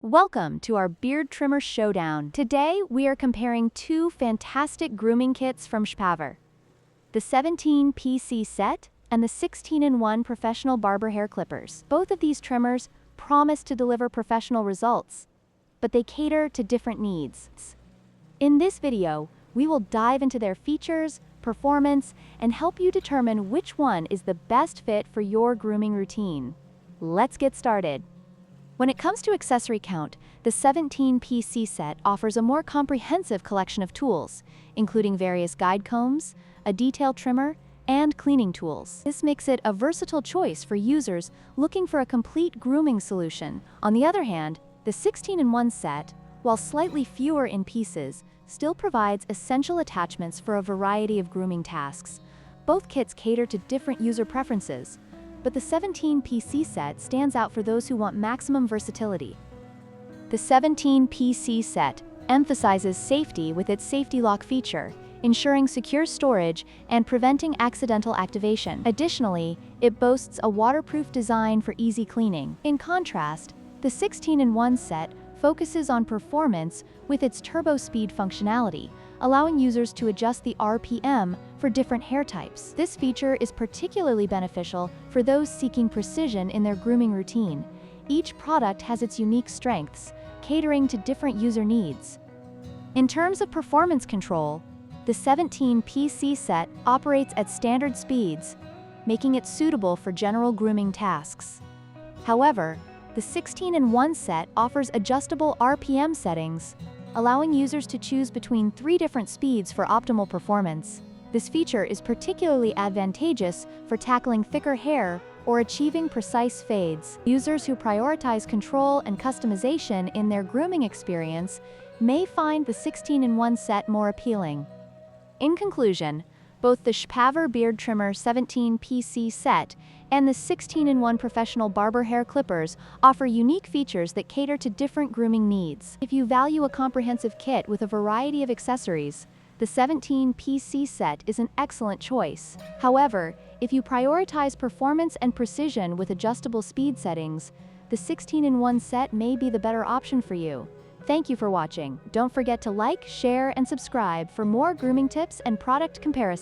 Welcome to our beard trimmer showdown. Today, we are comparing two fantastic grooming kits from SHPAVVVER. The 17PC set and the 16-in-1 professional barber hair clippers. Both of these trimmers promise to deliver professional results, but they cater to different needs. In this video, we will dive into their features, performance, and help you determine which one is the best fit for your grooming routine. Let's get started. When it comes to accessory count, the 17PC set offers a more comprehensive collection of tools, including various guide combs, a detail trimmer, and cleaning tools. This makes it a versatile choice for users looking for a complete grooming solution. On the other hand, the 16-in-1 set, while slightly fewer in pieces, still provides essential attachments for a variety of grooming tasks. Both kits cater to different user preferences, but the 17PC set stands out for those who want maximum versatility. The 17PC set emphasizes safety with its safety lock feature, ensuring secure storage and preventing accidental activation. Additionally, it boasts a waterproof design for easy cleaning. In contrast, the 16-in-1 set focuses on performance with its turbo speed functionality, allowing users to adjust the RPM for different hair types. This feature is particularly beneficial for those seeking precision in their grooming routine. Each product has its unique strengths, catering to different user needs. In terms of performance control, the 17PC set operates at standard speeds, making it suitable for general grooming tasks. However, the 16-in-1 set offers adjustable RPM settings, allowing users to choose between 3 different speeds for optimal performance. This feature is particularly advantageous for tackling thicker hair or achieving precise fades. Users who prioritize control and customization in their grooming experience may find the 16-in-1 set more appealing. In conclusion, both the SHPAVVVER Beard Trimmer 17PC set and the 16-in-1 professional barber hair clippers offer unique features that cater to different grooming needs. If you value a comprehensive kit with a variety of accessories, the 17PC set is an excellent choice. However, if you prioritize performance and precision with adjustable speed settings, the 16-in-1 set may be the better option for you. Thank you for watching. Don't forget to like, share, and subscribe for more grooming tips and product comparisons.